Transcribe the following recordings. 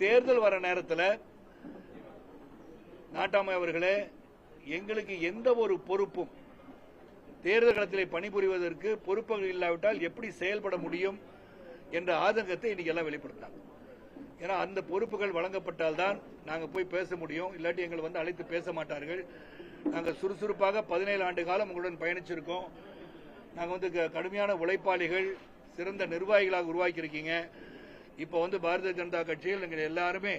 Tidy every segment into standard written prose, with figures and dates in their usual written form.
தேர்தல் வர நேரத்தில் நாட்டாமை அவர்களே, எங்களுக்கு எந்த ஒரு பொறுப்பும் தேர்தல் களத்தில் பணிபுரிவதற்கு பொறுப்புகள் இல்லாவிட்டால் எப்படி செயல்பட முடியும் என்ற ஆதங்கத்தை இன்னைக்கு எல்லாம் வெளிப்படுத்தினாங்க. ஏன்னா அந்த பொறுப்புகள் வழங்கப்பட்டால்தான் நாங்கள் போய் பேச முடியும், இல்லாட்டி எங்களை வந்து அழைத்து பேச மாட்டார்கள். நாங்கள் சுறுசுறுப்பாக 17 ஆண்டு காலம் உங்களுடன் பயணிச்சிருக்கோம். நாங்கள் வந்து கடுமையான உழைப்பாளிகள், சிறந்த நிர்வாகிகளாக உருவாக்கியிருக்கீங்க. இப்போ வந்து பாரதிய ஜனதா கட்சியில் நீங்கள் எல்லாருமே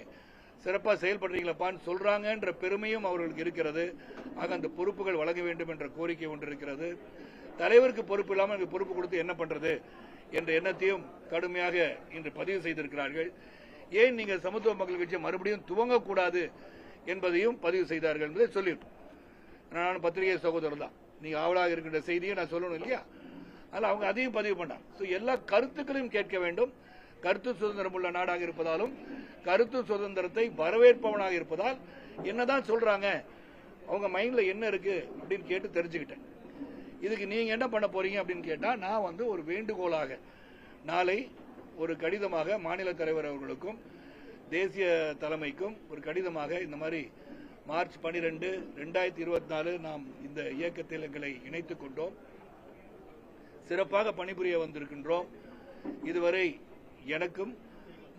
சிறப்பாக செயல்படுறீங்களப்பான்னு சொல்றாங்கன்ற பெருமையும் அவர்களுக்கு இருக்கிறது. ஆக அந்த பொறுப்புகள் வழங்க வேண்டும் என்ற கோரிக்கை ஒன்று இருக்கிறது. தலைவருக்கு பொறுப்பு இல்லாமல் எனக்கு பொறுப்பு கொடுத்து என்ன பண்றது என்ற எண்ணத்தையும் கடுமையாக இன்று பதிவு செய்திருக்கிறார்கள். ஏன் நீங்கள் சமத்துவ மக்கள் கட்சியை மறுபடியும் துவங்கக்கூடாது என்பதையும் பதிவு செய்தார்கள் என்பதை சொல்லியிருக்கோம். நான் பத்திரிகை சகோதரர் தான், நீங்க ஆவலாக இருக்கின்ற செய்தியை நான் சொல்லணும் இல்லையா? அதனால் அவங்க அதையும் பதிவு பண்ணாங்க. எல்லா கருத்துக்களையும் கேட்க வேண்டும். கருத்து சுதந்திரம் உள்ள நாடாக இருப்பதாலும் கருத்து சுதந்திரத்தை வரவேற்பவனாக இருப்பதால் என்னதான் சொல்றாங்க, அவங்க மைண்ட்ல என்ன இருக்கு அப்படின்னு கேட்டு தெரிஞ்சுக்கிட்டேன். இதுக்கு நீங்க என்ன பண்ண போறீங்க அப்படின்னு கேட்டா, நான் வந்து ஒரு வேண்டுகோளாக நாளை ஒரு கடிதமாக மாநில தலைவர் அவர்களுக்கும் தேசிய தலைமைக்கும் ஒரு கடிதமாக இந்த மாதிரி மார்ச் 12, 2024 நாம் இந்த இயக்கத்தில் எங்களை இணைத்துக் கொண்டோம், சிறப்பாக பணிபுரிய வந்திருக்கின்றோம். இதுவரை எனக்கும்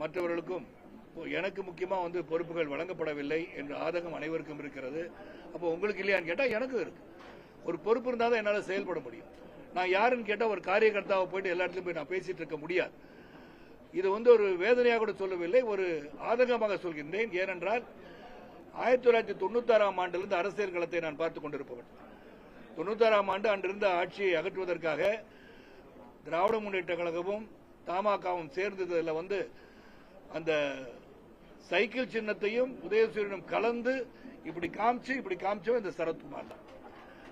மற்றவர்களுக்கும் எனக்கு முக்கியமா வந்து பொறுப்புகள் வழங்கப்படவில்லை என்ற ஆதங்கம் அனைவருக்கும் இருக்கிறது. அப்போ உங்களுக்கு இல்லையான்னு கேட்டா எனக்கும் இருக்கு. ஒரு பொறுப்பு இருந்தால் தான் என்னால் செயல்பட முடியும். நான் யாருன்னு கேட்டால் ஒரு காரியகர்த்தாவை போயிட்டு எல்லா இடத்துலையும் போய் நான் பேசிட்டு இருக்க முடியாது. இது வந்து ஒரு வேதனையாக கூட சொல்லவில்லை, ஒரு ஆதங்கமாக சொல்கின்றேன். ஏனென்றால் 1996ஆம் ஆண்டிலிருந்து அரசியல் களத்தை நான் பார்த்துக் கொண்டிருப்பவன். 96ஆம் ஆண்டு அன்றிருந்த ஆட்சியை அகற்றுவதற்காக திராவிட முன்னேற்ற கழகமும் தமாகவும் சேர்ந்ததில் வந்து அந்த சைக்கிள் சின்னத்தையும் உதயசூரியனும் கலந்து இப்படி காமிச்சோ இந்த சரத்குமார் தான்.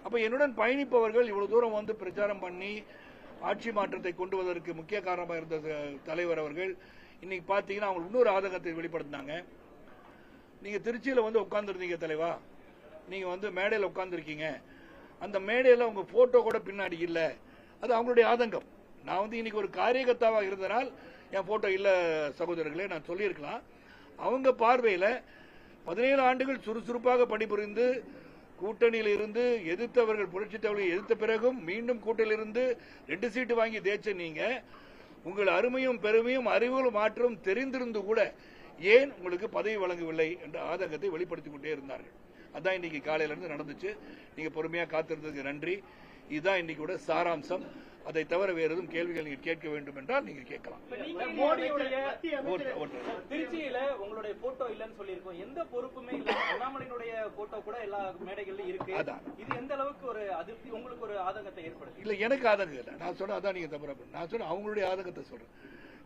அப்ப என்னுடன் பயணிப்பவர்கள் இவ்வளவு தூரம் வந்து பிரச்சாரம் பண்ணி ஆட்சி மாற்றத்தை கொண்டு வருவதற்கு முக்கிய காரணமாக இருந்த தலைவர் அவர்கள் இன்னைக்கு பாத்தீங்கன்னா அவங்க இன்னொரு ஆதங்கத்தை வெளிப்படுத்தினாங்க. நீங்க திருச்சியில வந்து உட்கார்ந்துருந்தீங்க தலைவா, நீங்க வந்து மேடையில் உட்கார்ந்துருக்கீங்க, அந்த மேடையில் உங்க போட்டோ கூட பின்னாடி இல்ல, அது அவங்களுடைய ஆதங்கம். நான் வந்து இன்னைக்கு ஒரு காரியகர்த்தாவாக இருந்தனால் என் போட்டோ இல்ல சகோதரர்களே நான் சொல்லியிருக்கலாம். அவங்க பார்வையில் 17 ஆண்டுகள் சுறுசுறுப்பாக பணிபுரிந்து கூட்டணியில் இருந்து எதிர்த்தவர்கள், புரட்சி தலைவர்களை எதிர்த்த பிறகும் மீண்டும் கூட்டணியில் இருந்து 2 சீட்டு வாங்கி தேய்ச்ச நீங்க உங்கள் அருமையும் பெருமையும் அறிவுகளும் மாற்றம் தெரிந்திருந்து கூட ஏன் உங்களுக்கு பதவி வழங்கவில்லை என்ற ஆதங்கத்தை வெளிப்படுத்திக் கொண்டே இருந்தார்கள். அதான் இன்னைக்கு காலையில இருந்து நடந்துச்சு. நீங்க பொறுமையா காத்திருந்ததுக்கு நன்றி. இதுதான் இன்னைக்கு சாராம்சம். அதை தவிர வேறு எதுவும் கேள்விகள் நீங்க கேட்க வேண்டும் என்றால் நீங்க கேட்கலாம். திருச்சியில உங்களுடைய போட்டோ இல்லன்னு சொல்லியிருக்கோம், எந்த பொறுப்புமே இல்ல, அண்ணாமலையினுடைய போட்டோ கூட எல்லா மேடைகள்லயும் இருக்கு. இது எந்த அளவுக்கு ஒரு அதிருப்தி உங்களுக்கு ஒரு ஆதங்கத்தை ஏற்படுது? இல்ல எனக்கு ஆதங்கம் இல்லை, நான் சொன்ன அதான் நீங்க தவறா நான் சொன்ன அவங்களுடைய ஆதங்கத்தை சொல்றேன்.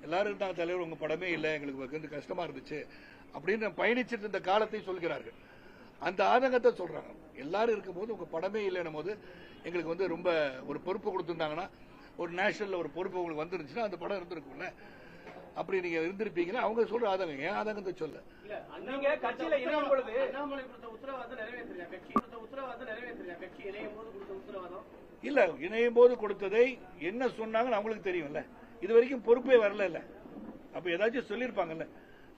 எல்லாரும் இருந்தாங்க தலைவர் உங்க படமே இல்லை, எங்களுக்கு வந்து கஷ்டமா இருந்துச்சு அப்படின்னு பயணிச்சிட்டு இருந்த காலத்தை சொல்கிறார்கள். அந்த ஆதங்கத்தை சொல்றாங்க. எல்லாரும் இருக்கும்போது உங்க படமே இல்லைன்னும் போது எங்களுக்கு வந்து ரொம்ப ஒரு பொறுப்பு கொடுத்துருந்தாங்கன்னா, ஒரு நேஷனல்ல ஒரு பொறுப்பு உங்களுக்கு வந்துருந்துச்சுன்னா அந்த படம் இருந்திருக்கும்ல, அப்படி நீங்க இருந்திருப்பீங்கன்னா அவங்க சொல்ற ஆதங்கம். ஏன் ஆதங்கத்தை சொல்ல நீங்க கட்சியில இணையும் பொழுது இல்ல இணையும் போது கொடுத்ததை என்ன சொன்னாங்கன்னு அவங்களுக்கு தெரியும்ல. இது வரைக்கும் பொறுப்பே வரல, அப்ப ஏதாச்சும் சொல்லியிருப்பாங்கல்ல,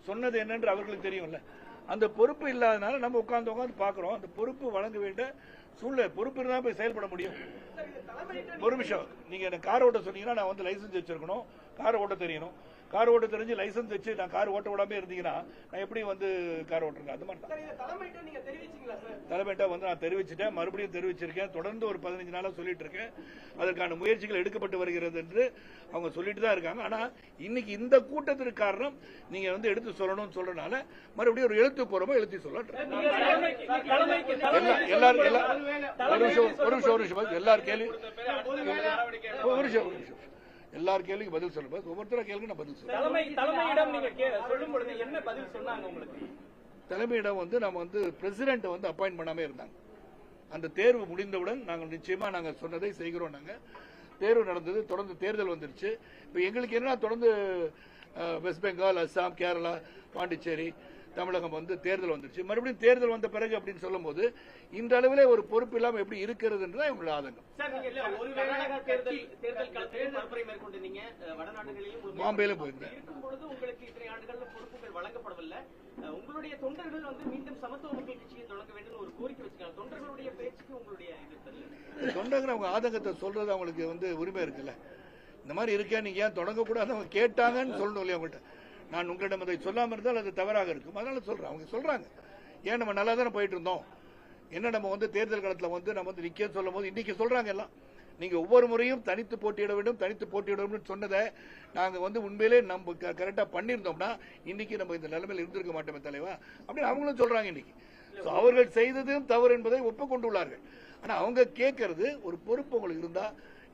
சொன்னது என்னன்னு அவர்களுக்கு தெரியும்ல. அந்த பொறுப்பு இல்லாதனால நம்ம உட்கார்ந்து பாக்குறோம். அந்த பொறுப்பு வழங்க வேண்டிய சூழ்நிலை, பொறுப்பு இருந்தா போய் செயல்பட முடியும். ஒரு நிமிஷம், நீங்க எனக்கு கார் ஓட்ட சொன்னீங்கன்னா நான் வந்து லைசன்ஸ் வச்சிருக்கணும், கார் ஓட்ட தெரியணும். கார் ஓட்ட தெரிஞ்சு லைசன்ஸ் வச்சு நான் கார் ஓட்ட விடாம இருந்தீங்கன்னா நான் எப்படி வந்து கார் ஓட்டுறேன்? அது மாதிரி தலைமையிட்ட வந்து நான் தெரிவிச்சுட்டேன், மறுபடியும் தெரிவிச்சிருக்கேன். தொடர்ந்து ஒரு 15 நாளா சொல்லிட்டு இருக்கேன். அதற்கான முயற்சிகள் எடுக்கப்பட்டு வருகிறது என்று அவங்க சொல்லிட்டு தான் இருக்காங்க. ஆனா இன்னைக்கு இந்த கூட்டத்திற்கு காரணம் நீங்க வந்து எடுத்து சொல்லணும்னு சொல்றதுனால மறுபடியும் ஒரு எழுத்துப்பூர்வமா எழுதி சொல்ல எல்லார் கேள்வி எல்லார் கேள்விக்கு பதில் சொல்லுங்க. ஒவ்வொருத்தர கேள்வி நான் பதில் சொல்றேன். தலைமையிடம் வந்து நம்ம வந்து பிரசிடென்ட் வந்து அப்பாயிண்ட் பண்ணாம இருந்தாங்க. அந்த தேர்வு முடிந்தவுடன் நாங்கள் நிச்சயமா நாங்க சொன்னதை செய்கிறோம். நாங்க தேர்வு நடந்தது, தொடர்ந்து தேர்தல் வந்துருச்சு. இப்ப எங்களுக்கு என்ன தொடர்ந்து வெஸ்ட் பெங்கால், அஸ்ஸாம், கேரளா, பாண்டிச்சேரி, தமிழகம் வந்து தேர்தல் வந்துருச்சு, மறுபடியும் தேர்தல் வந்த பிறகு அப்படின்னு சொல்லும் போது இந்த அளவிலே ஒரு பொறுப்பு இல்லாமல் எப்படி இருக்கிறது என்றுதான் எங்களுடைய ஆதங்கம். பாம்பேல போயிருந்தேன். வழங்கப்படவில்லை. உங்களுடைய தொண்டர்கள் வந்து மீண்டும் சமத்துவ மக்கள் கட்சியை தொடங்க வேண்டும் ஒரு கோரிக்கை வச்சுக்காங்க. தொண்டர்களுடைய பேச்சுக்கு உங்களுடைய தொண்டர்கள் அவங்க ஆதங்கத்தை சொல்றது அவங்களுக்கு வந்து உரிமை இருக்குல்ல. இந்த மாதிரி இருக்கேன் நீங்க ஏன் தொடங்கக்கூடாது அவங்க கேட்டாங்கன்னு சொல்லணும் இல்லையா அவங்கள்ட்ட. நான் உங்களிடம் அதை சொல்லாமல் இருந்தால் அது தவறாக இருக்கும், அதனால சொல்றேன். அவங்க சொல்றாங்க ஏன் நம்ம நல்லா தானே போயிட்டு இருந்தோம், என்ன நம்ம வந்து தேர்தல் காலத்தில் வந்து நம்ம வந்து நிக்க சொல்லும் போது இன்னைக்கு சொல்றாங்க எல்லாம் நீங்க ஒவ்வொரு முறையும் தனித்து போட்டியிட வேண்டும் சொன்னதை நாங்க வந்து உண்மையிலே நம்ம கரெக்டா பண்ணியிருந்தோம்னா இன்னைக்கு நம்ம இந்த நிலைமையில் இருந்திருக்க மாட்டோமே தலைவா அப்படின்னு அவங்களும் சொல்றாங்க. இன்னைக்கு அவர்கள் செய்ததும் தவறு என்பதை ஒப்புக்கொண்டுள்ளார்கள். ஆனா அவங்க கேட்கறது ஒரு பொறுப்பு உங்களுக்கு இருந்தா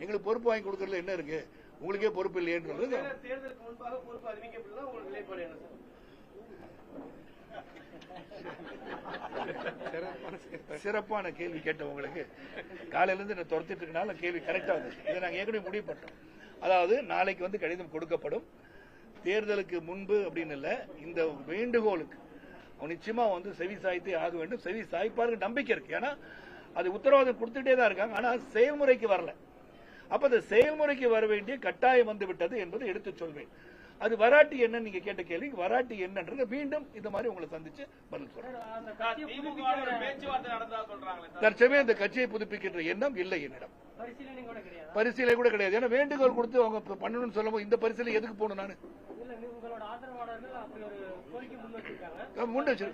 எங்களுக்கு பொறுப்பு வாங்கி கொடுக்கறதுல என்ன இருக்கு, உங்களுக்கே பொறுப்பு இல்லையன்றது. தேர்தலுக்கு முன்பாக பொறுப்பு அறிவிக்கப்படல, உங்களுக்கு நிலைப்பாடு என்ன சார்? சிறப்பான கேள்வி கேட்டவங்களுக்கு காலையில இருந்து நான் துரத்திட்டு இருக்கனால கேள்வி கரெக்டா இருந்துச்சு. இதை நாங்கள் ஏற்கனவே முடிவு பண்ணோம். அதாவது நாளைக்கு வந்து கடிதம் கொடுக்கப்படும். தேர்தலுக்கு முன்பு அப்படின்னு இல்லை, இந்த வேண்டுகோளுக்கு அவன் நிச்சயமா வந்து செவி சாய்த்தே ஆக வேண்டும். செவி சாய்ப்பாருக்கு நம்பிக்கை இருக்கு. ஏன்னா அது உத்தரவாதம் கொடுத்துட்டே தான் இருக்காங்க, ஆனா செயல்முறைக்கு வரல. அப்ப அந்த செயல்முறைக்கு வர வேண்டிய கட்டாயம் வந்து விட்டது என்பதை எடுத்து சொல்வேன். அது வராட்டி என்ன நீங்க கேட்ட கேள்வி வராட்டி என்னன்றது மீண்டும் இந்த மாதிரி உங்களை சந்திச்சு பதில் சொல்றேன். தற்சமயம் இந்த கட்சியை புதுப்பிக்கின்ற எண்ணம் இல்லை என்னிடம், பரிசீலனை கூட கிடையாது. ஏன்னா வேண்டுகோள் கொடுத்து அவங்க பண்ணணும்னு சொல்லும் போது இந்த பரிசீலனை எதுக்கு போகணும்? நான் முன் வச்சு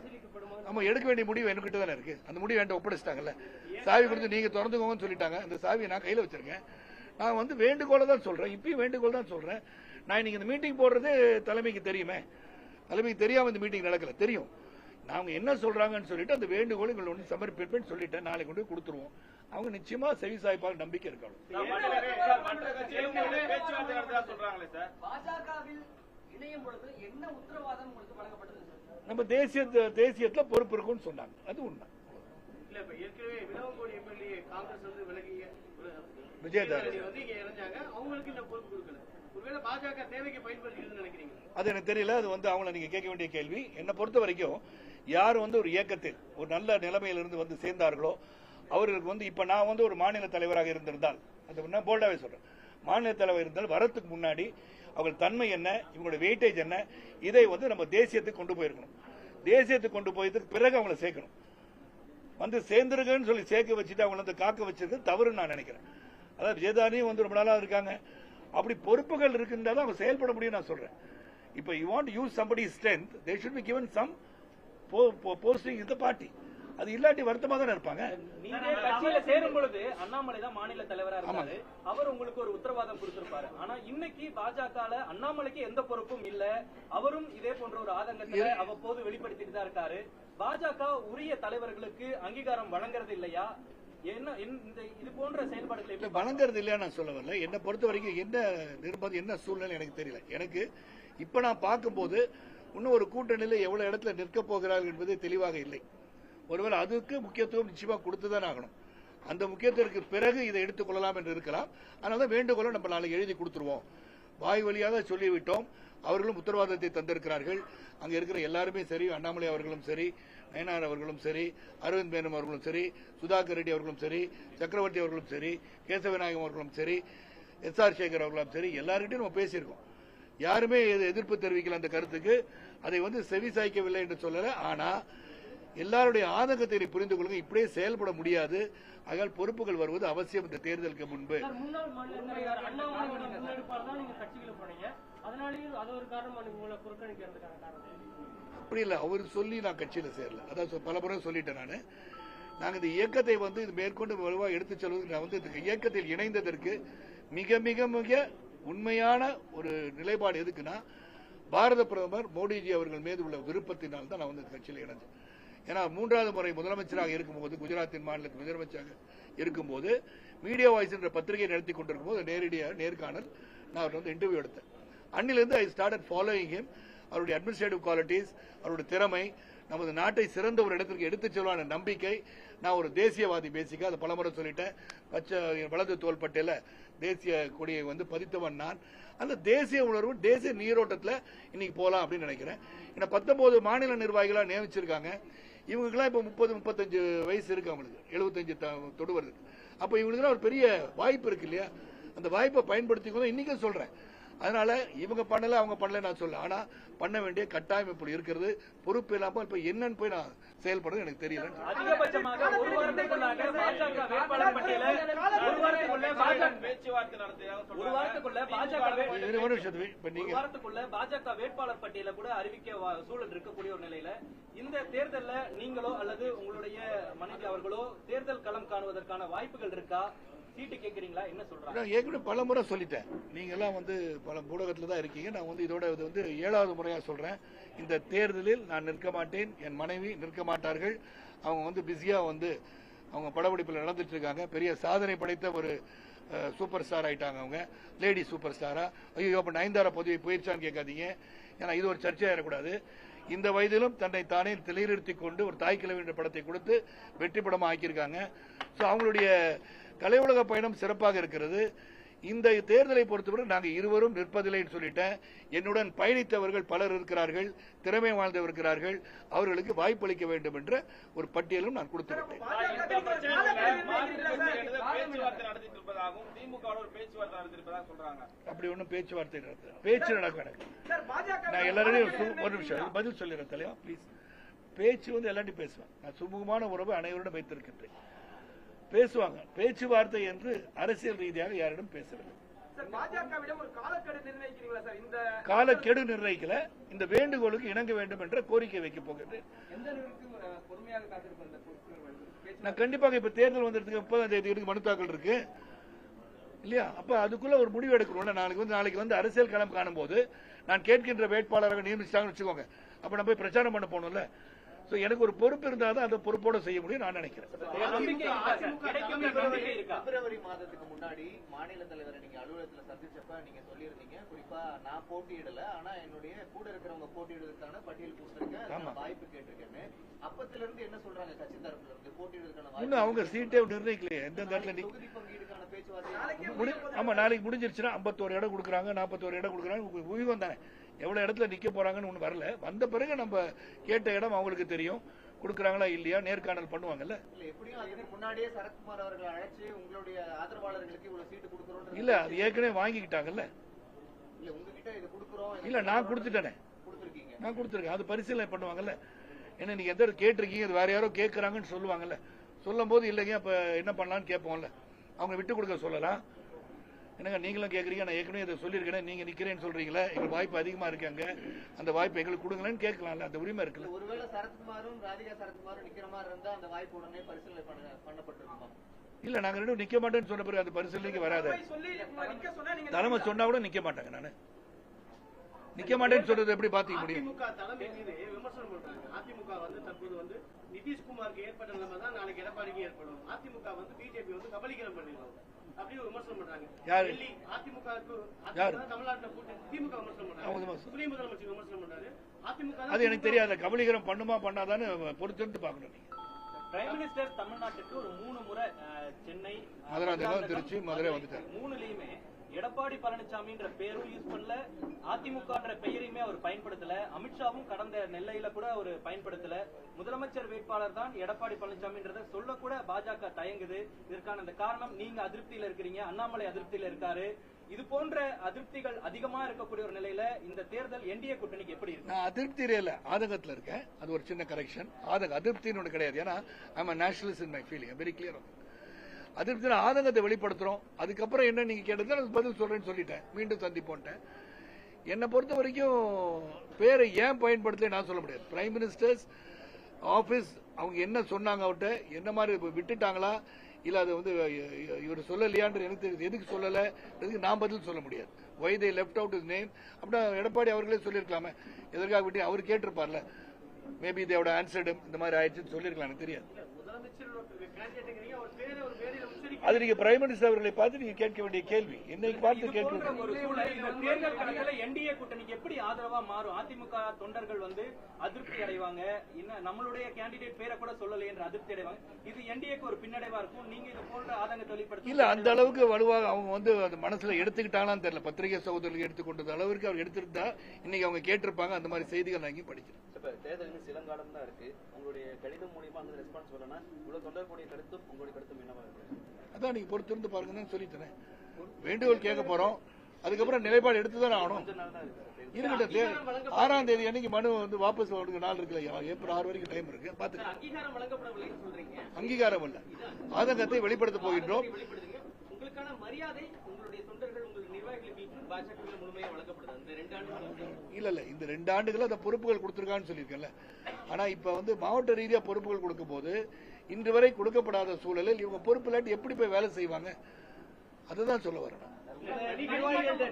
நம்ம எடுக்க வேண்டிய முடிவு என்கிட்ட தானே இருக்கு. அந்த முடிவு என்கிட்ட ஒப்படைச்சிட்டாங்கல்ல, சாவி கொடுத்து நீங்க திறந்துக்கோங்கன்னு சொல்லிட்டாங்க. அந்த சாவியை நான் கையில வச்சிருக்கேன். நான் வந்து வேண்டுகோளை தான் சொல்றேன், இப்பயும் வேண்டுகோள் தான் சொல்றேன். நான் இன்னைக்கு இந்த மீட்டிங் போடுறது தலைமைக்கு தெரியுமே, தலைமைக்கு தெரியாம இந்த மீட்டிங் நடக்கல, தெரியும். நாங்க என்ன சொல்றாங்கன்னு சொல்லிட்டு அந்த வேண்டுகோள் எங்களை ஒன்று சமர்ப்பிப்பேன்னு சொல்லிட்டேன். நாளைக்கு கொண்டு போய் கொடுத்துருவோம். அவங்க நிச்சயமா செவி சாய்ப்பாக நம்பிக்கை இருக்காங்க. நம்ம தேசியத்துல பொறுப்பு இருக்கும்னு சொன்னாங்க, அது உண்மை. அது எனக்கு தெரியல, அது வந்து அவங்களை நீங்க கேட்க வேண்டிய கேள்வி. என்னை பொறுத்த வரைக்கும் யார் வந்து ஒரு இயக்கத்தில் ஒரு நல்ல நிலைமையிலிருந்து வந்து சேர்ந்தார்களோ அவர்களுக்கு வந்து இப்ப நான் வந்து ஒரு மாநில தலைவராக இருந்திருந்தால், அது நான் போல்டாவே சொல்றேன், மாநில தலைவர் இருந்தால் வரத்துக்கு முன்னாடி அவர்கள் தன்மை என்ன, இவங்களோட வெயிட்டேஜ் என்ன, இதை வந்து நம்ம தேசியத்துக்கு கொண்டு போயிருக்கணும். தேசியத்துக்கு கொண்டு போயதுக்கு பிறகு அவங்களை சேர்க்கணும். வந்து சேர்ந்துருக்கன்னு சொல்லி சேர்க்க வச்சுட்டு அவங்களை வந்து காக்க வச்சிருக்கிறது தவறுன்னு நான் நினைக்கிறேன். அதாவது விஜயதானியும் வந்து ரொம்ப நாளா இருக்காங்க, அப்படி பொறுப்புகள் இருக்கின்றாலும் அவங்க செயல்பட முடியும் நான் சொல்றேன். இப்ப you want to use somebody's strength, they should be given some posting in the party. அது இல்லாட்டி வருத்தமா தானே இருப்பாங்க. நீங்க கட்சியில சேரும் பொழுது அண்ணாமலை தான் மாநில தலைவரா இருந்தாரு, அவர் உங்களுக்கு ஒரு உத்தரவாதம் கொடுத்திருப்பாரு. ஆனா இன்னைக்கு பாஜகல அண்ணாமலைக்கு எந்த பொறுப்பும் இல்ல, அவரும் இதே போன்ற ஒரு ஆதங்கத்தை அவ்வப்போது வெளிப்படுத்திட்டு தான் இருக்காரு. பாஜக உரிய தலைவர்களுக்கு அங்கீகாரம் வழங்குறது இல்லையா? என்ன இது போன்ற செயல்பாடுகளை வழங்குறது இல்லையா நான் சொல்ல வரல. என்னை பொறுத்த வரைக்கும் என்ன நிர்பந்தம் என்ன சூழ்நிலை எனக்கு தெரியல. எனக்கு இப்ப நான் பார்க்கும்போது இன்னும் ஒரு கூட்டணியில் எவ்வளவு இடத்துல நிற்க போகிறார்கள் என்பது தெளிவாக இல்லை. ஒருவேளை அதுக்கு முக்கியத்துவம் நிச்சயமா கொடுத்துதான் ஆகணும். அந்த முக்கியத்துவத்திற்கு பிறகு இதை எடுத்துக் கொள்ளலாம் என்று இருக்கலாம். அதனால வேண்டுகோளை நம்ம நாளைக்கு எழுதி கொடுத்துருவோம். வாய் வழியாக சொல்லிவிட்டோம். அவர்களும் உத்தரவாதத்தை தந்திருக்கிறார்கள். அங்க இருக்கிற எல்லாருமே சரி, அண்ணாமலை அவர்களும் சரி, நயனார் அவர்களும் சரி, அரவிந்த் மேனன் அவர்களும் சரி, சுதாகர் ரெட்டி அவர்களும் சரி, சக்கரவர்த்தி அவர்களும் சரி, கேசவநாயகம் அவர்களும் சரி, SR சேகர் அவர்களும் சரி, எல்லார்கிட்டையும் நம்ம பேசியிருக்கோம். யாருமே எதிர்ப்பு தெரிவிக்கல அந்த கருத்துக்கு. அதை வந்து செவி சாய்க்கவில்லை என்று சொல்லல. ஆனா எல்லாருடைய ஆதங்கத்தை புரிந்து கொள்ளுங்க, இப்படியே செயல்பட முடியாது. ஆகையால் பொறுப்புகள் வருவது அவசியம் இந்த தேர்தலுக்கு முன்பு. அப்படி இல்ல, அவர் சொல்லி நான் கட்சியில சேரல. அதான் பல முறை சொல்லிட்டேன். நாங்க இந்த இயக்கத்தை வந்து இது மேற்கொண்டு வலுவாக எடுத்துச் செல்வது, நான் வந்து இந்த இயக்கத்தில் இணைந்ததற்கு மிக மிக மிக உண்மையான ஒரு நிலைப்பாடு எதுக்குன்னா, பாரத பிரதமர் மோடிஜி அவர்கள் மீது உள்ள விருப்பத்தினால் தான் நான் வந்து கட்சியில் இணைஞ்சேன். ஏன்னா 3வது முறை முதலமைச்சராக இருக்கும்போது, குஜராத்தின் மாநிலத்தில் முதலமைச்சராக இருக்கும்போது, மீடியா வாய்ஸ் என்ற பத்திரிகை நடத்தி கொண்டிருக்கும் போது நேரடியாக நேர்காணல் நான் அவர் வந்து இன்டர்வியூ எடுத்தேன். அன்னிலிருந்து ஐ ஸ்டார்டட் ஃபாலோயிங் ஹிம். அவருடைய அட்மினிஸ்ட்ரேட்டிவ் குவாலிட்டிஸ், அவருடைய திறமை நமது நாட்டை சிறந்த ஒரு இடத்திற்கு எடுத்துச் செல்வான நம்பிக்கை. நான் ஒரு தேசியவாதி பேசிக்க, அதை பலமுறை சொல்லிட்டேன். பச்சை வலது தோள்பட்டையில தேசிய கொடியை பதித்தவன் நான். அந்த தேசிய உணர்வு, தேசிய நீரோட்டத்தில் இன்னைக்கு போகலாம் அப்படின்னு நினைக்கிறேன். ஏன்னா 19 மாநில நிர்வாகிகளா நியமிச்சிருக்காங்க. இவங்களுக்குலாம் இப்போ 30-35 வயசு இருக்கு, அவங்களுக்கு 75 தொடுவது. அப்போ இவங்களுக்குலாம் ஒரு பெரிய வாய்ப்பு இருக்கு இல்லையா? அந்த வாய்ப்பை பயன்படுத்திக்கணும் இன்னைக்கும் சொல்றேன். அதனால இவங்க பண்ணல, அவங்க பண்ணல நான் சொல்ல. ஆனா பண்ண வேண்டிய கட்டாயம் இப்படி இருக்கிறது. பொறுப்பு இல்லாம இப்ப என்னன்னு போய் நான் செயல்படுறது எனக்கு தெரியல. அதிகபட்சமாக ஒரு வாரத்துக்குள்ளாக பாஜக வேட்பாளர் பட்டியலை பாஜக வேட்பாளர் பட்டியலை கூட அறிவிக்க சூழல் இருக்கக்கூடிய ஒரு நிலையில இந்த தேர்தல்ல நீங்களோ அல்லது உங்களுடைய மனைவி அவர்களோ தேர்தல் களம் காணுவதற்கான வாய்ப்புகள் இருக்கா? சீட்டு கேட்கறீங்களா? என்ன சொல்றாங்க? ஏற்கனவே பல முறை சொல்லிட்டேன். நீங்க எல்லாம் பல ஊடகத்துல தான் இருக்கீங்க. நான் இதோட 7வது முறையா சொல்றேன். இந்த தேர்தலில் நான் நிற்க மாட்டேன், என் மனைவி நிற்க மாட்டார்கள். அவங்க பிஸியா அவங்க படப்பிடிப்பில் நடந்துட்டு இருக்காங்க. பெரிய சாதனை படைத்த ஒரு சூப்பர் ஸ்டார் ஆயிட்டாங்க. அவங்க லேடி சூப்பர் ஸ்டாரா. ஐயோ அப்ப நயன்தாரா பதவி போயிருச்சான்னு கேட்காதீங்க. ஏன்னா இது ஒரு சர்ச்சையாயிடக்கூடாது. இந்த வயதிலும் தன்னை தானே நிலைநிறுத்திக் கொண்டு ஒரு தாய் கிழவி என்ற படத்தை கொடுத்து வெற்றி படமா ஆக்கியிருக்காங்க. அவங்களுடைய கலை உலக பயணம் சிறப்பாக இருக்கிறது. இந்த தேர்தலை பொறுத்தவரை நாங்கள் இருவரும் நிற்பதில்லைன்னு சொல்லிட்டேன். என்னுடன் பயணித்தவர்கள் பலர் இருக்கிறார்கள், திறமை வாழ்ந்தவர் இருக்கிறார்கள். அவர்களுக்கு வாய்ப்பளிக்க வேண்டும் என்ற ஒரு பட்டியலும் நான் கொடுத்துவிட்டேன். அப்படி ஒன்றும் பேச்சுவார்த்தை பேச்சு நடக்கும். எனக்கு நான் எல்லாரையும் ஒரு நிமிஷம் பதில் சொல்லிடுறேன் தலைவா பிளீஸ். பேச்சு எல்லாத்தையும் பேசுவேன். நான் சுமூகமான உறவு அனைவரிடம் வைத்திருக்கின்றேன். பேசுவாங்க. பேச்சுவார்த்தை என்று அரசியல் ரீதியாக யாரிடம் பேசவில்லை. காலக்கெடு நிர்ணயிக்கல. இந்த வேண்டுகோளுக்கு இணங்க வேண்டும் என்ற கோரிக்கை வைக்க போகிறேன். நான் கண்டிப்பாக இப்ப தேர்தல் வந்ததுக்கு 30ஆம் தேதி மனு தாக்கல் இருக்கு இல்லையா? அப்ப அதுக்குள்ள ஒரு முடிவு எடுக்கணும். நாளைக்கு அரசியல் களம் காணும் போது நான் கேட்கின்ற வேட்பாளராக நியமிச்சிட்டாங்கன்னு வச்சுக்கோங்க. அப்ப நான் போய் பிரச்சாரம் பண்ண போகணும்ல. எனக்கு ஒரு பொறுப்பு இருந்தாதான் அந்த பொறுப்போட செய்ய முடியும் நான் நினைக்கிறேன். பிப்ரவரி மாதத்துக்கு முன்னாடி மாநில தலைவரை நீங்க அலுவலகத்தில் சந்திச்சப்ப நீங்க சொல்லியிருந்தீங்க, குறிப்பா நான் போட்டியிடல, ஆனா என்னுடைய கூட இருக்கிறவங்க போட்டியிடுவதற்கான பட்டியல் கொடுத்திருக்க வாய்ப்பு கேட்டிருக்கேன்னு. அப்பத்துல இருந்து என்ன சொல்றாங்க கட்சி தரப்புல இருந்து? போட்டியிடுவதற்கான வாய்ப்பு அவங்க சீட்டே நிர்ணயிக்கலையே. எந்த தொகுதி பங்கீடுக்கான பேச்சுவார்த்தை ஆமா நாளைக்கு முடிஞ்சிருச்சுன்னா 51 இடம் கொடுக்குறாங்க, 41 இடம் கொடுக்குறாங்க. ஊகம் தானே எவ்வளவு இடத்துல நிக்க போறாங்கன்னு ஒண்ணு வரல. வந்த பிறகு நம்ம கேட்ட இடம் அவங்களுக்கு தெரியும். கொடுக்கறாங்களா இல்லையா நேர்காணல் பண்ணுவாங்கல்ல. எப்படியும் அதுக்கு முன்னாடியே சரத்குமார் அவர்களை அழைச்சு உங்களுடைய ஆதரவாளர்களுக்கு இவ்வளவு சீட்டு கொடுக்கறோம் இல்ல, அது ஏற்கனவே வாங்கிக்கிட்டாங்கல்ல. இல்ல உங்ககிட்ட இது கொடுக்கறோம் இல்ல நான் கொடுத்துட்டேனே. கொடுத்திருக்கீங்க. நான் கொடுத்திருக்கேன். அது பரிசீலனை பண்ணுவாங்கல்ல. ஏன்னா நீங்க எந்த கேட்டிருக்கீங்க, அது வேற யாரோ கேட்கறாங்கன்னு சொல்லுவாங்கல்ல. சொல்லும் போது இல்லைங்க அப்ப என்ன பண்ணலாம்னு கேட்போம்ல. அவங்க விட்டு கொடுக்க சொல்லலாம். என்னங்க நீங்களும் கேட்குறீங்க, நான் ஏற்கனவே இதை சொல்லியிருக்கேன், நீங்க நிக்கிறேன்னு சொல்றீங்களா? எங்களுக்கு வாய்ப்பு அதிகமா இருக்காங்க, அந்த வாய்ப்பு எங்களுக்கு கொடுங்களேன்னு கேட்கலாம்ல. அந்த உரிமை இருக்குல்ல. ஒருவேளை சரத்குமாரும் ராதிகா சரத்குமாரும் நிக்கிற மாதிரி இருந்தா அந்த வாய்ப்பு உடனே பரிசீலனை பண்ணப்பட்டிருக்குமா? இல்ல நாங்க ரெண்டும் நிக்க மாட்டேன்னு சொன்ன பிறகு அந்த பரிசீலனைக்கு வராது. தலைமை சொன்னா கூட நிக்க மாட்டாங்க. நானு நிக்க மாட்டேன்னு சொல்றது எப்படி பாத்துக்க முடியும்? தலைமை மீது விமர்சனம் பண்றாங்க. அதிமுக தற்போது நிதிஷ்குமாருக்கு ஏற்பட்ட நிலைமை தான் நாளைக்கு எடப்பாடிக்கு ஏற்படும். அதிமுக பிஜேபி கபலீகரம் பண்ணிடுவாங்க அப்படின்னு விமர்சனம் பண்றாங்க. யாரு? அதிமுக தமிழ்நாட்டில் திமுக விமர்சனம் பண்றாங்க. துணை முதலமைச்சர் விமர்சனம் பண்றாரு. அதிமுக அது எனக்கு தெரியாது. கபலீகரம் பண்ணுமா பண்ணாதான்னு பொறுத்திருந்து பாக்கணும். நீங்க பிரைம் மினிஸ்டர் தமிழ்நாட்டுக்கு ஒரு 3 முறை சென்னை, மதுரை, திருச்சி, மதுரை வந்துட்டார். 3லயுமே எடப்பாடி பழனிசாமின்ற பேரும் யூஸ் பண்ணல, அதிமுகன்ற பெயரையுமே அவர் பயன்படுத்தல. அமித்ஷாவும் கடந்த நெல்லையில கூட அவர் பயன்படுத்தல. முதலமைச்சர் வேட்பாளர் தான் எடப்பாடி பழனிசாமின்றத சொல்ல கூட பாஜக தயங்குது. இதற்கான அந்த காரணம் நீங்க அதிருப்தியில இருக்கிறீங்க, அண்ணாமலை அதிருப்தியில இருக்காரு. இது போன்ற அதிருப்திகள் அதிகமா இருக்கக்கூடிய ஒரு நிலையில இந்த தேர்தல் என்டிஏ கூட்டணிக்கு எப்படி இருக்கு? நான் அதிருப்தியில இல்ல, ஆதங்கத்துல இருக்கேன். அது ஒரு சின்ன கரெக்ஷன். அதிருப்தின்னு ஒண்ணு கிடையாது. ஏன்னா I am nationalist in my feeling, very clear. அதிருப்தி ஆதங்கத்தை வெளிப்படுத்துறோம். அதுக்கப்புறம் என்ன நீங்க கேட்டது அதுக்கு பதில் சொல்றேன்னு சொல்லிட்டேன். மீண்டும் சந்திப்போன்ட்டேன். என்னை பொறுத்த வரைக்கும் பேரை ஏன் பயன்படுத்தல நான் சொல்ல முடியாது. பிரைம் மினிஸ்டர்ஸ் ஆபீஸ் அவங்க என்ன சொன்னாங்க, அவர்கிட்ட என்ன மாதிரி விட்டுட்டாங்களா இல்ல அது இவர் சொல்லலையான்ற எனக்கு தெரியுது. எதுக்கு சொல்லல எதுக்கு நான் பதில் சொல்ல முடியாது. why they left out his name அப்படின்னா எடப்பாடி அவர்களே சொல்லியிருக்கலாமே. எதற்காக விட்டு அவர் கேட்டிருப்பார்ல. Maybe they would answered him. இந்த மாதிரி ஆயிடுச்சுன்னு சொல்லியிருக்கலாம். எனக்கு தெரியாது. முதலமைச்சர் கேண்டிடேட் அவர் பேரை ஒரு மேடையில் உச்சரிக்க அது நீங்க பிரைம் மினிஸ்டர் அவர்களை பார்த்து நீங்க கேட்க வேண்டிய கேள்வி. இன்னைக்கு பார்த்து இது கேட்க போன்ற ஒரு சூழல் இந்த தேர்தல் களத்துல என்டிஏ கூட்டணிக்கு எப்படி ஆதரவா மாறும்? அதிமுக தொண்டர்கள் வந்து அதிருப்தி அடைவாங்க, இன்னும் நம்மளுடைய கேண்டிடேட் பேரை கூட சொல்லலை என்று அதிருப்தி அடைவாங்க. இது என்டிஏக்கு ஒரு பின்னடைவா இருக்கும். நீங்க இது போன்ற ஆதங்கத்தை வெளிப்படுத்த இல்ல, அந்த அளவுக்கு வலுவாக அவங்க வந்து அது மனசுல எடுத்துக்கிட்டாங்களான்னு தெரியல. பத்திரிகை சகோதரர்கள் எடுத்துக்கொண்டது அளவுக்கு அவர் எடுத்திருந்தா இன்னைக்கு அவங்க கேட்டிருப்பாங்க. அந்த மாதிரி செய்திகள் நான் இங்கே படிக்கிறேன். இப்ப தேர்தல் சிலங்காலம் தான் இருக்கு. உங்களுடைய கடிதம் மூலியமா அந்த ரெஸ்பான்ஸ் வரலன்னா இவ்வளவு தொண்டர்களுடைய கருத்தும் உங்களுடைய கருத்தும் என்னவா இருக்கு? அதான் நீங்க பொறுத்திருந்து பாருங்கன்னு சொல்லித்தரேன். வேண்டுகோள் கேட்க போறோம், அதுக்கப்புறம் நிலைப்பாடு எடுத்துதான் ஆகணும். இருக்கட்டும், 6ஆம் தேதி அன்னைக்கு மனு வந்து வாபஸ் வாங்க நாள் இருக்குல்ல, ஏப்ரல் 6 வரைக்கும் டைம் இருக்கு. பாத்துக்கலாம். அங்கீகாரம் வழங்கப்படவில்லைன்னு சொல்றீங்க. அங்கீகாரம் இல்ல, ஆதங்கத்தை வெளிப்படுத்த போகின்றோம். வெளிப்படுத்துங்க. உங்களுக்கான மரியாதை உங்களுடைய தொண்டர்கள் உங்கள் நிர்வாகிகளுக்கு பாஜக முழுமையா வழங்கப்படுது இந்த 2 ஆண்டுகள். இல்ல இந்த 2 ஆண்டுகள் அந்த பொறுப்புகள் கொடுத்திருக்கான்னு சொல்லியிருக்கேன்ல. ஆனா இப்ப வந்து மாவட்ட ரீதியா பொறுப்புகள் கொடுக்கும் போது இன்று வரை கொடுக்கப்படாத சூழலில் இவங்க பொறுப்பு இல்லாட்டி எப்படி போய் வேலை செய்வாங்க? அதுதான் சொல்ல வரேன். நிர்வாகிகள்ட்ட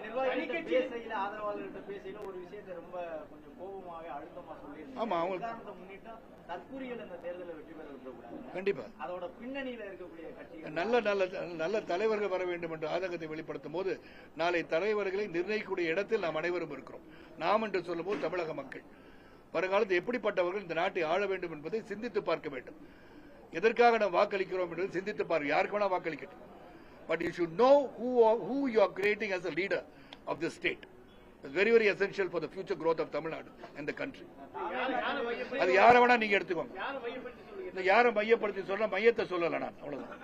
பேசையில ஆதரவாளர்கிட்ட பேசையில ஒரு விஷயத்தை ரொம்ப கொஞ்சம் கோபமாக அழுத்தமா சொல்லியிருக்காங்க. ஆமா, அவங்க முன்னிட்டு தற்கூறிகள் இந்த தேர்தலில் வெற்றி பெற விடக்கூடாது. கண்டிப்பா அதோட பின்னணியில இருக்கக்கூடிய கட்சிகள் நல்ல நல்ல நல்ல தலைவர்கள் வர வேண்டும் என்ற ஆதங்கத்தை வெளிப்படுத்தும் போது நாளை தலைவர்களை நிர்ணயிக்கக்கூடிய இடத்தில் நாம் அனைவரும் இருக்கிறோம். நாம் என்று சொல்லும் போது தமிழக மக்கள் வருங்காலத்தில் எப்படிப்பட்டவர்கள் இந்த நாட்டை ஆள வேண்டும் என்பதை சிந்தித்து பார்க்க வேண்டும். எதற்காக நாம் வாக்களிக்கிறோம் என்பதை சிந்தித்து பார்க்க. யாருக்கு வேணா வாக்களிக்கட்டும். But you should know who you are creating as a leader of the state. It's very, very essential for the future growth of Tamil Nadu and the country. அது யாரை வேணா நீங்க எடுத்துக்கோங்க. இந்த யாரை மையப்படுத்தி சொல்ற மையத்தை சொல்லல நான், அவ்வளவுதான்.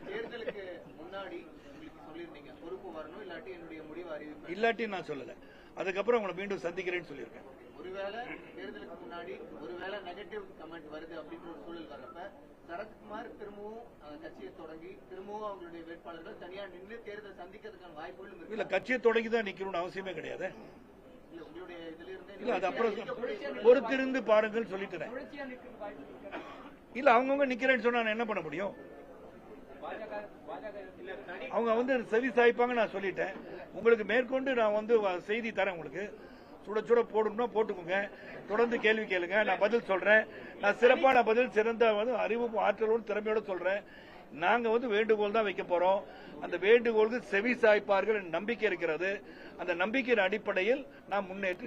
தேர்தலுக்கு முன்னாடி உங்களுக்கு சொல்லியிருந்தீங்க பொறுப்பு வரணும், இல்லாட்டி என்னுடைய முடிவு அறிவிப்பேன். இல்லாட்டி நான் சொல்லல. அதுக்கப்புறம் உங்களை மீண்டும் சந்திக்கிறேன்னு சொல்லியிருக்கேன். ஒருவேளை தேர்தலுக்கு முன்னாடி ஒருவேளை நெகட்டிவ் கமெண்ட் வருது அப்படின்ற ஒரு சூழல் வர்றப்ப சரத்குமார் திரும்பவும் கட்சியை தொடங்கி திரும்பவும் அவங்களுடைய வேட்பாளர்கள் தனியா நின்று தேர்தல் சந்திக்கிறதுக்கான வாய்ப்புகளும் இருக்கு. இல்ல, கட்சியை தொடங்கி தான் நிக்கணும்னு அவசியமே கிடையாது. இல்ல, உங்களுடைய இதுல இருந்தே இல்ல, அது அப்புறம் பொறுத்திருந்து பாருங்கள் சொல்லிட்டேன். இல்ல, அவங்கவுங்க நிக்கிறேன்னு சொன்னா நான் என்ன பண்ண முடியும்? அவங்க வந்து செவி சாய்ப்பாங்க, நான் சொல்லிட்டேன். உங்களுக்கு மேற்கொண்டு நான் வந்து செய்தி தரேன். உங்களுக்கு சுட சுட போடணும்னா போட்டுக்கோங்க. தொடர்ந்து கேள்வி கேளுங்க, நான் பதில் சொல்றேன். நான் சிறப்பான பதில், சிறந்த அறிவு ஆற்றலோடு திறமையோட சொல்றேன். நாங்க வந்து வேண்டுகோள் தான் வைக்க போறோம். அந்த வேண்டுகோளுக்கு செவி சாய்ப்பார்கள் நம்பிக்கை இருக்கிறது. அந்த நம்பிக்கையின் அடிப்படையில் நான் முன்னேற்றி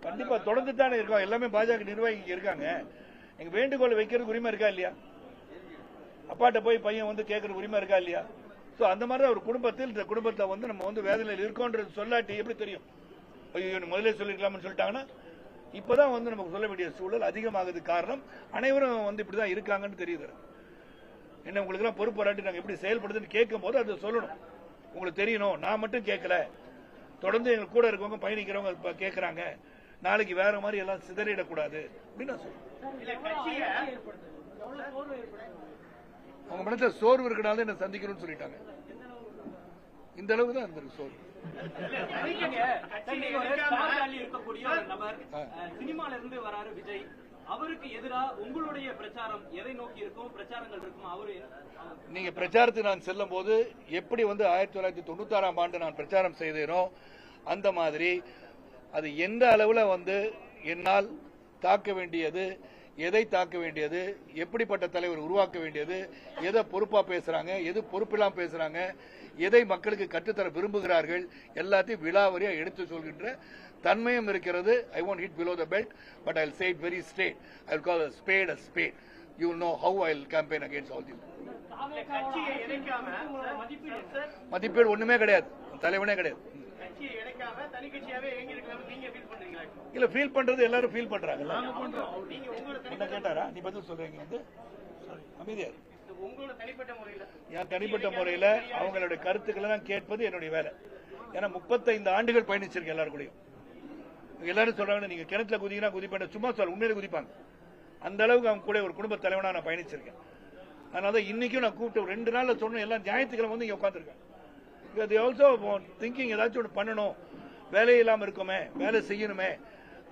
கண்டிப்பா தொடர்ந்து தானே இருக்கோம். எல்லாமே பாஜக நிர்வாகி இருக்காங்க. எங்க வேண்டுகோள் வைக்கிறதுக்கு உரிமை இருக்கா இல்லையா? அப்பாட்ட போய் பையன் வந்து கேட்கற உரிமை இருக்கா இல்லையா? சோ அந்த மாதிரி ஒரு குடும்பத்தில் இந்த குடும்பத்தை வந்து நம்ம வந்து வேதனையில் இருக்கோன்றது சொல்லாட்டி எப்படி தெரியும்? ஐயோ முதலே சொல்லிருக்கலாம்னு சொல்லிட்டாங்கன்னா இப்பதான் வந்து நமக்கு சொல்ல வேண்டிய சூழல் அதிகமாகுது. காரணம் அனைவரும் வந்து இப்படிதான் இருக்காங்கன்னு தெரியுது. என்ன உங்களுக்கு எல்லாம் பொறுப்பு வராட்டி நாங்க எப்படி செயல்படுதுன்னு கேட்கும் போது அதை சொல்லணும். உங்களுக்கு தெரியணும். நான் மட்டும் கேட்கல, தொடர்ந்து எங்க கூட இருக்கவங்க பயணிக்கிறவங்க கேட்கறாங்க. நாளைக்கு வேற மாதிரி எல்லாம் சிதறிடக்கூடாது அப்படின்னு நான் சொல்றேன். அவங்க மனசுல சோர்வு இருக்கனால என்ன சந்திக்கணும்னு சொல்லிட்டாங்க. இந்த அளவுக்கு தான் இருந்திருக்கு சோர்வு. இருக்கக்கூடிய ஒரு நபர் சினிமால இருந்து வராரு விஜய், அவருக்கு எதிரா உங்களுடைய பிரச்சாரம் எதை நோக்கி இருக்கும்? பிரச்சாரங்கள் இருக்கும். அவரு நீங்க பிரச்சாரத்துக்கு நான் செல்லும் போது எப்படி வந்து 1996ஆம் ஆண்டு நான் பிரச்சாரம் செய்தேனோ அந்த மாதிரி அது எந்த அளவுல வந்து என்னால் தாக்க வேண்டியது, எதை தாக்க வேண்டியது, எப்படிப்பட்ட தலைவர் உருவாக்க வேண்டியது, எதை பொறுப்பா பேசுறாங்க, எது பொறுப்பில்லாம பேசுறாங்க, எதை மக்களுக்கு கற்றுத்தர விரும்புகிறார்கள், எல்லாத்தையும் விலாவரியா எடுத்து சொல்கின்ற தன்மையும் இருக்கிறது. I won't hit below the belt, but I'll say it very straight. I'll call a spade a spade. You will know how I'll campaign against all these. மதிப்பீடு ஒண்ணுமே கிடையாது, தலைவனே கிடையாது. இல்ல, ஃபீல் பண்றது எல்லாரும் ஃபீல் பண்றாங்க. என்ன கேட்டாரா? நீ பதில் சொல்றீங்க வந்து அமைதியா. என் தனிப்பட்ட முறையில அவங்களுடைய கருத்துக்களை தான் கேட்பது என்னுடைய வேலை. ஏன்னா 35 ஆண்டுகள் பயணிச்சிருக்கேன் எல்லாரும் கூடயும். எல்லாரும் சொல்றாங்க நீங்க கிணத்துல குதிங்கன்னா குதிப்பேன், சும்மா சொல்ல உண்மையில குதிப்பாங்க. அந்த அளவுக்கு அவங்க கூட ஒரு குடும்ப தலைவனா நான் பயணிச்சிருக்கேன். அதனால இன்னைக்கும் நான் கூப்பிட்டு 2 நாள்ல சொன்ன எல்லாம் ஞாயிற்றுக்கிழமை வந்து இங்க உட்காந்துருக்கேன். ஆல்சோ திங்கிங் ஏதாச்சும் ஒன்று பண்ணணும், வேலை இல்லாம இருக்குமே, வேலை செய்யணுமே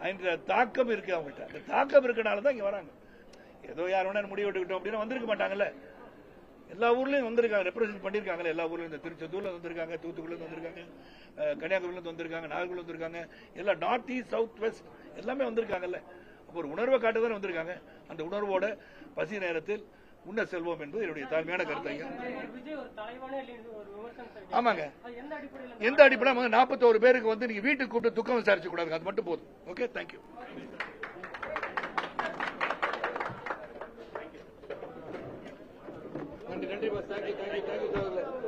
என்ற தாக்கம் இருக்கு அவங்கள்ட்ட. அந்த தாக்கம் இருக்கனால தான் இங்க வராங்க. ஏதோ யார் வேணா முடிவு விட்டுக்கிட்டோம் அப்படின்னு வந்திருக்க மாட்டாங்கல்ல. எல்லா ஊர்லயும் வந்திருக்காங்க, ரெப்ரசென்ட் பண்ணிருக்காங்கல்ல. எல்லா ஊர்லயும் இந்த திருச்செந்தூர்ல வந்திருக்காங்க, தூத்துக்குடியில வந்திருக்காங்க, கன்னியாகுமரியில வந்திருக்காங்க, நாகர்கோவில் வந்திருக்காங்க, எல்லாம் நார்த் ஈஸ்ட் சவுத் வெஸ்ட் எல்லாமே வந்திருக்காங்கல்ல. ஒரு உணர்வை காட்ட தான் வந்திருக்காங்க. அந்த உணர்வோட பசி நேரத்தில் உண்ண செல்வோம் என்பது என்னுடைய தாழ்மையான கருத்து. ஆமாங்க, எந்த அடிப்படையில் 41 பேருக்கு வந்து நீங்க வீட்டுக்கு கூப்பிட்டு துக்கம் விசாரிச்சு கூடாது, அது மட்டும் போதும். Okay, thank you. நன்றி பாஸ், தேங்க்யூ.